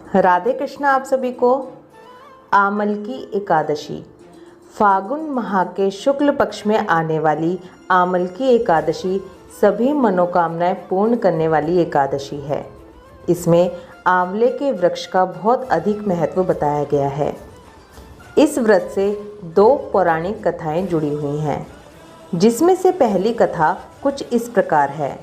राधे कृष्ण आप सभी को। आमल की एकादशी फागुन माह के शुक्ल पक्ष में आने वाली आमल की एकादशी सभी मनोकामनाएं पूर्ण करने वाली एकादशी है। इसमें आंवले के वृक्ष का बहुत अधिक महत्व बताया गया है। इस व्रत से दो पौराणिक कथाएं जुड़ी हुई हैं, जिसमें से पहली कथा कुछ इस प्रकार है।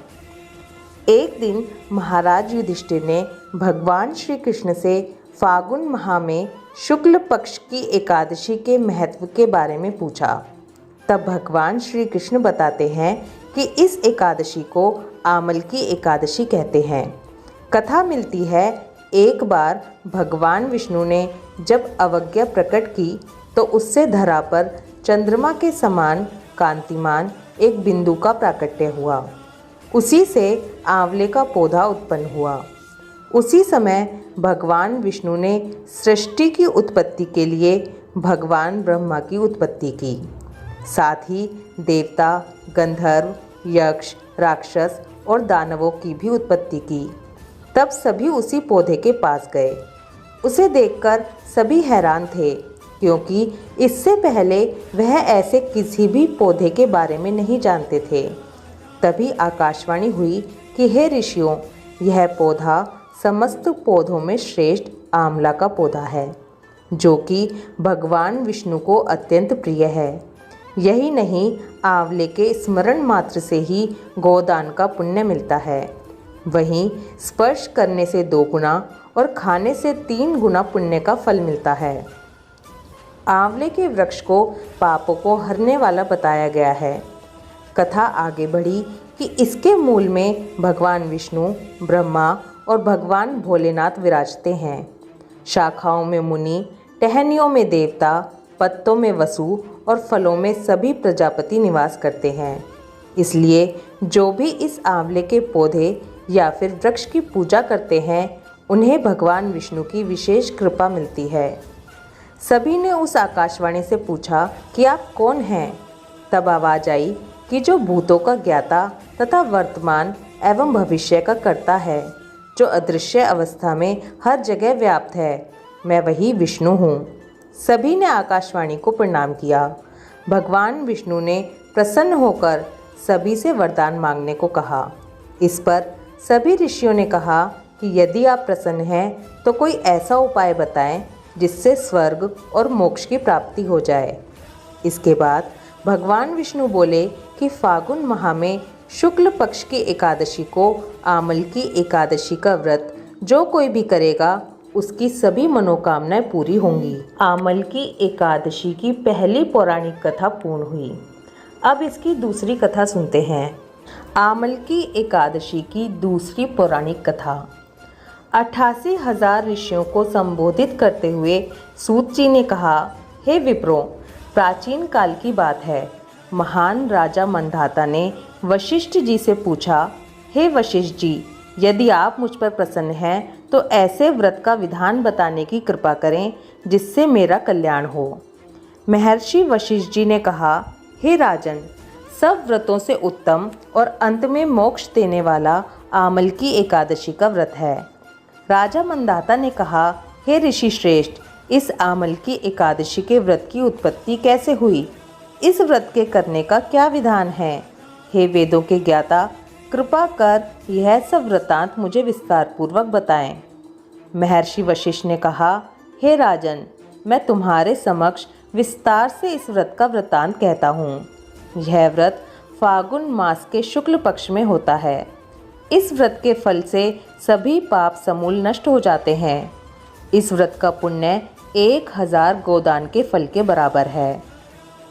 एक दिन महाराज युधिष्ठिर ने भगवान श्री कृष्ण से फागुन माह में शुक्ल पक्ष की एकादशी के महत्व के बारे में पूछा। तब भगवान श्री कृष्ण बताते हैं कि इस एकादशी को आमल की एकादशी कहते हैं। कथा मिलती है, एक बार भगवान विष्णु ने जब अवज्ञा प्रकट की तो उससे धरा पर चंद्रमा के समान कांतिमान एक बिंदु का प्राकट्य हुआ। उसी से आंवले का पौधा उत्पन्न हुआ। उसी समय भगवान विष्णु ने सृष्टि की उत्पत्ति के लिए भगवान ब्रह्मा की उत्पत्ति की। साथ ही देवता, गंधर्व, यक्ष, राक्षस और दानवों की भी उत्पत्ति की। तब सभी उसी पौधे के पास गए। उसे देखकर सभी हैरान थे, क्योंकि इससे पहले वह ऐसे किसी भी पौधे के बारे में नहीं जानते थे। तभी आकाशवाणी हुई कि हे ऋषियों, यह पौधा समस्त पौधों में श्रेष्ठ आंवला का पौधा है, जो कि भगवान विष्णु को अत्यंत प्रिय है। यही नहीं, आंवले के स्मरण मात्र से ही गोदान का पुण्य मिलता है। वहीं स्पर्श करने से 2 गुना और खाने से 3 गुना पुण्य का फल मिलता है। आंवले के वृक्ष को पापों को हरने वाला बताया गया है। कथा आगे बढ़ी कि इसके मूल में भगवान विष्णु, ब्रह्मा और भगवान भोलेनाथ विराजते हैं। शाखाओं में मुनि, टहनियों में देवता, पत्तों में वसु और फलों में सभी प्रजापति निवास करते हैं। इसलिए जो भी इस आंवले के पौधे या फिर वृक्ष की पूजा करते हैं, उन्हें भगवान विष्णु की विशेष कृपा मिलती है। सभी ने उस आकाशवाणी से पूछा कि आप कौन हैं? तब आवाज आई कि जो भूतों का ज्ञाता तथा वर्तमान एवं भविष्य का कर्ता है, जो अदृश्य अवस्था में हर जगह व्याप्त है, मैं वही विष्णु हूँ। सभी ने आकाशवाणी को प्रणाम किया। भगवान विष्णु ने प्रसन्न होकर सभी से वरदान मांगने को कहा। इस पर सभी ऋषियों ने कहा कि यदि आप प्रसन्न हैं तो कोई ऐसा उपाय बताएं जिससे स्वर्ग और मोक्ष की प्राप्ति हो जाए। इसके बाद भगवान विष्णु बोले कि फागुन माह में शुक्ल पक्ष की एकादशी को आमल की एकादशी का व्रत जो कोई भी करेगा, उसकी सभी मनोकामनाएं पूरी होंगी। आमल की एकादशी की पहली पौराणिक कथा पूर्ण हुई। अब इसकी दूसरी कथा सुनते हैं। आमल की एकादशी की दूसरी पौराणिक कथा। 88,000 ऋषियों को संबोधित करते हुए सूत जी ने कहा, हे विप्रो, प्राचीन काल की बात है। महान राजा मंधाता ने वशिष्ठ जी से पूछा, हे वशिष्ठ जी, यदि आप मुझ पर प्रसन्न हैं तो ऐसे व्रत का विधान बताने की कृपा करें जिससे मेरा कल्याण हो। महर्षि वशिष्ठ जी ने कहा, हे राजन, सब व्रतों से उत्तम और अंत में मोक्ष देने वाला आमल की एकादशी का व्रत है। राजा मंदाता ने कहा, हे ऋषि श्रेष्ठ, इस आमल की एकादशी के व्रत की उत्पत्ति कैसे हुई? इस व्रत के करने का क्या विधान है? हे वेदों के ज्ञाता, कृपा कर यह सब वृतांत मुझे विस्तार पूर्वक बताएं। महर्षि वशिष्ठ ने कहा, हे राजन, मैं तुम्हारे समक्ष विस्तार से इस व्रत का वृतांत कहता हूँ। यह व्रत फागुन मास के शुक्ल पक्ष में होता है। इस व्रत के फल से सभी पाप समूल नष्ट हो जाते हैं। इस व्रत का पुण्य 1000 गोदान के फल के बराबर है।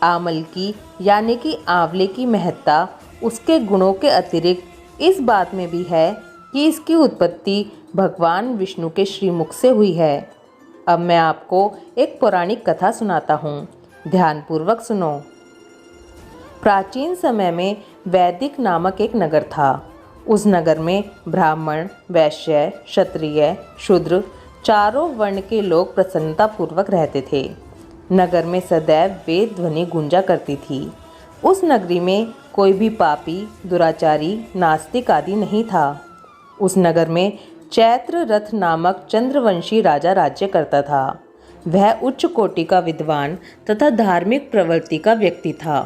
आमल की यानी कि आंवले की महत्ता उसके गुणों के अतिरिक्त इस बात में भी है कि इसकी उत्पत्ति भगवान विष्णु के श्रीमुख से हुई है। अब मैं आपको एक पौराणिक कथा सुनाता हूँ, ध्यानपूर्वक सुनो। प्राचीन समय में वैदिक नामक एक नगर था। उस नगर में ब्राह्मण, वैश्य, क्षत्रिय, शूद्र चारों वर्ण के लोग प्रसन्नतापूर्वक रहते थे। नगर में सदैव वेद ध्वनि गूंजा करती थी। उस नगरी में कोई भी पापी, दुराचारी, नास्तिक आदि नहीं था। उस नगर में चैत्र रथ नामक चंद्रवंशी राजा राज्य करता था। वह उच्च कोटि का विद्वान तथा धार्मिक प्रवृत्ति का व्यक्ति था।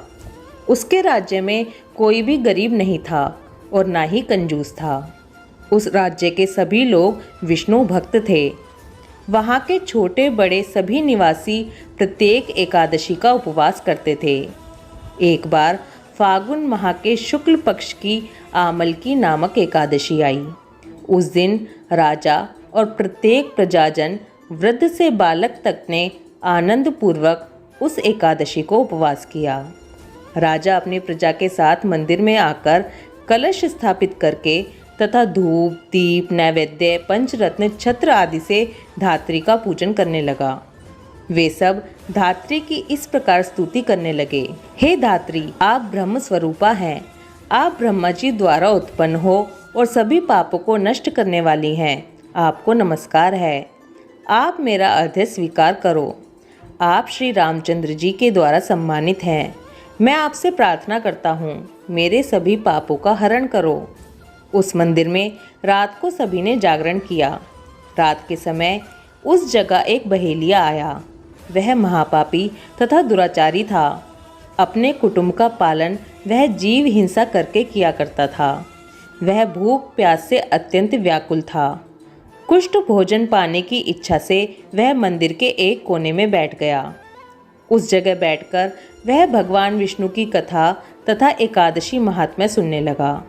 उसके राज्य में कोई भी गरीब नहीं था और ना ही कंजूस था। उस राज्य के सभी लोग विष्णु भक्त थे। वहाँ के छोटे बड़े सभी निवासी प्रत्येक एकादशी का उपवास करते थे। एक बार फागुन माह के शुक्ल पक्ष की आमलकी नामक एकादशी आई। उस दिन राजा और प्रत्येक प्रजाजन, वृद्ध से बालक तक ने आनंद पूर्वक उस एकादशी को उपवास किया। राजा अपनी प्रजा के साथ मंदिर में आकर कलश स्थापित करके तथा धूप दीप नैवेद्य पंचरत्न छत्र आदि से धात्री का पूजन करने लगा। वे सब धात्री की इस प्रकार स्तुति करने लगे। हे धात्री, आप ब्रह्म स्वरूपा हैं। आप ब्रह्मा जी द्वारा उत्पन्न हो और सभी पापों को नष्ट करने वाली हैं। आपको नमस्कार है। आप मेरा अर्घ्य स्वीकार करो। आप श्री रामचंद्र जी के द्वारा सम्मानित हैं। मैं आपसे प्रार्थना करता हूँ, मेरे सभी पापों का हरण करो। उस मंदिर में रात को सभी ने जागरण किया। रात के समय उस जगह एक बहेलिया आया। वह महापापी तथा दुराचारी था। अपने कुटुंब का पालन वह जीव हिंसा करके किया करता था। वह भूख प्यास से अत्यंत व्याकुल था। कुष्ठ भोजन पाने की इच्छा से वह मंदिर के एक कोने में बैठ गया। उस जगह बैठकर वह भगवान विष्णु की कथा तथा एकादशी महात्म्य सुनने लगा।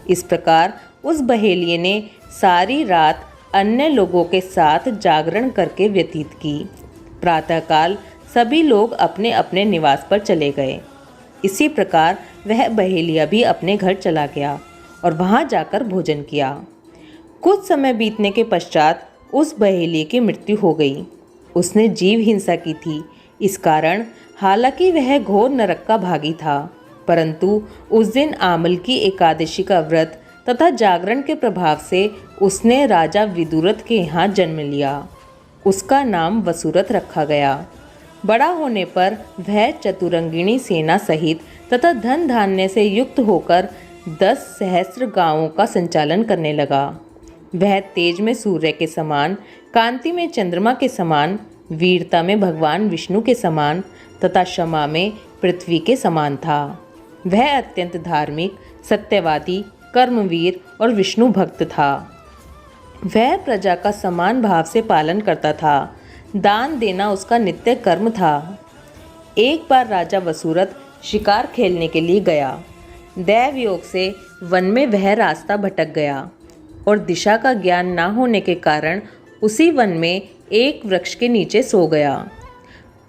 इस प्रकार उस बहेलिये ने सारी रात अन्य लोगों के साथ जागरण करके व्यतीत की। प्रातःकाल सभी लोग अपने अपने निवास पर चले गए। इसी प्रकार वह बहेलिया भी अपने घर चला गया और वहां जाकर भोजन किया। कुछ समय बीतने के पश्चात उस बहेलिये की मृत्यु हो गई। उसने जीव हिंसा की थी। इस कारण हालांकि वह घोर नरक का भागी था, परंतु उस दिन आमलकी एकादशी का व्रत तथा जागरण के प्रभाव से उसने राजा विदुरथ के यहाँ जन्म लिया। उसका नाम वसुरथ रखा गया। बड़ा होने पर वह चतुरंगिणी सेना सहित तथा धन धान्य से युक्त होकर 10 सहस्त्र गांवों का संचालन करने लगा। वह तेज में सूर्य के समान, कांति में चंद्रमा के समान, वीरता में भगवान विष्णु के समान तथा क्षमा में पृथ्वी के समान था। वह अत्यंत धार्मिक, सत्यवादी, कर्मवीर और विष्णु भक्त था। वह प्रजा का समान भाव से पालन करता था। दान देना उसका नित्य कर्म था। एक बार राजा वसुरथ शिकार खेलने के लिए गया। दैव योग से वन में वह रास्ता भटक गया और दिशा का ज्ञान न होने के कारण उसी वन में एक वृक्ष के नीचे सो गया।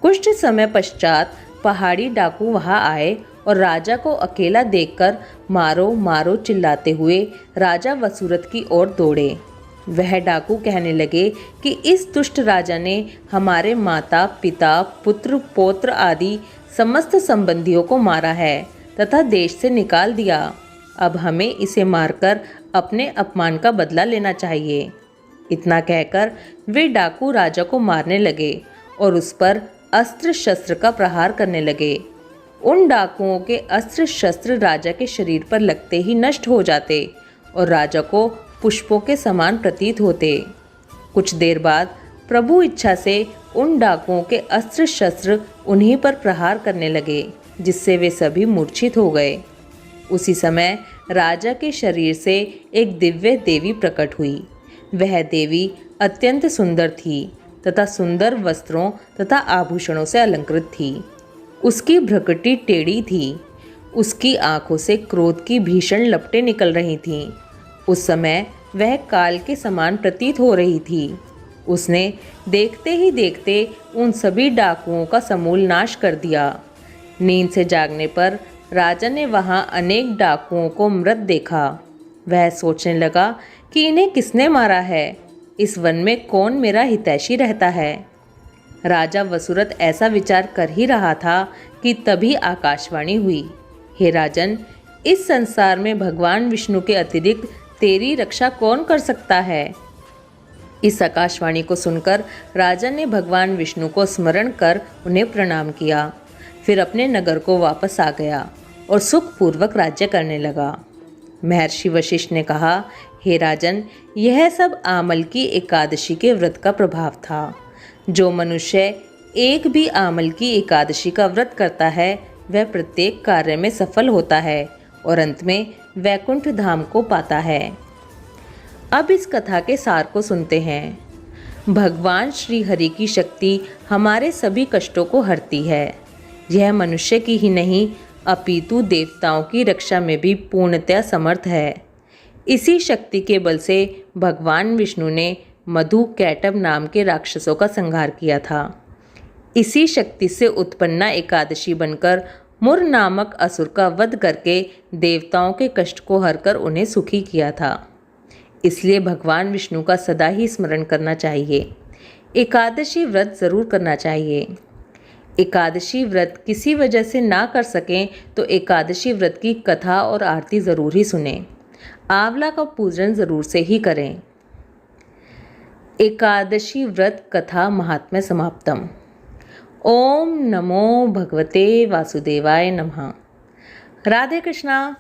कुछ समय पश्चात पहाड़ी डाकू वहां आए और राजा को अकेला देखकर मारो मारो चिल्लाते हुए राजा वसुरथ की ओर दौड़े। वह डाकू कहने लगे कि इस दुष्ट राजा ने हमारे माता पिता पुत्र पौत्र आदि समस्त संबंधियों को मारा है तथा देश से निकाल दिया। अब हमें इसे मारकर अपने अपमान का बदला लेना चाहिए। इतना कहकर वे डाकू राजा को मारने लगे और उस पर अस्त्र शस्त्र का प्रहार करने लगे। उन डाकुओं के अस्त्र शस्त्र राजा के शरीर पर लगते ही नष्ट हो जाते और राजा को पुष्पों के समान प्रतीत होते। कुछ देर बाद प्रभु इच्छा से उन डाकुओं के अस्त्र शस्त्र उन्हीं पर प्रहार करने लगे, जिससे वे सभी मूर्छित हो गए। उसी समय राजा के शरीर से एक दिव्य देवी प्रकट हुई। वह देवी अत्यंत सुंदर थी तथा सुंदर वस्त्रों तथा आभूषणों से अलंकृत थी। उसकी भ्रकुटी टेढ़ी थी। उसकी आंखों से क्रोध की भीषण लपटें निकल रही थीं। उस समय वह काल के समान प्रतीत हो रही थी। उसने देखते ही देखते उन सभी डाकुओं का समूल नाश कर दिया। नींद से जागने पर राजा ने वहां अनेक डाकुओं को मृत देखा। वह सोचने लगा कि इन्हें किसने मारा है, इस वन में कौन मेरा हितैषी रहता है। राजा वसुरथ ऐसा विचार कर ही रहा था कि तभी आकाशवाणी हुई, हे राजन, इस संसार में भगवान विष्णु के अतिरिक्त तेरी रक्षा कौन कर सकता है। इस आकाशवाणी को सुनकर राजा ने भगवान विष्णु को स्मरण कर उन्हें प्रणाम किया। फिर अपने नगर को वापस आ गया और सुखपूर्वक राज्य करने लगा। महर्षि वशिष्ठ ने कहा हे राजन, यह सब आमल की एकादशी के व्रत का प्रभाव था। जो मनुष्य एक भी आमल की एकादशी का व्रत करता है वह प्रत्येक कार्य में सफल होता है और अंत में वैकुंठ धाम को पाता है। अब इस कथा के सार को सुनते हैं। भगवान श्री हरि की शक्ति हमारे सभी कष्टों को हरती है। यह मनुष्य की ही नहीं अपितु देवताओं की रक्षा में भी पूर्णतया समर्थ है। इसी शक्ति के बल से भगवान विष्णु ने मधु कैटभ नाम के राक्षसों का संहार किया था। इसी शक्ति से उत्पन्ना एकादशी बनकर मुर नामक असुर का वध करके देवताओं के कष्ट को हरकर उन्हें सुखी किया था। इसलिए भगवान विष्णु का सदा ही स्मरण करना चाहिए। एकादशी व्रत जरूर करना चाहिए। एकादशी व्रत किसी वजह से ना कर सकें तो एकादशी व्रत की कथा और आरती जरूर ही सुनें। आंवला का पूजन जरूर से ही करें। एकादशी व्रत कथा महात्म्य समाप्तम। ओम नमो भगवते वासुदेवाय नमः। राधे कृष्णा।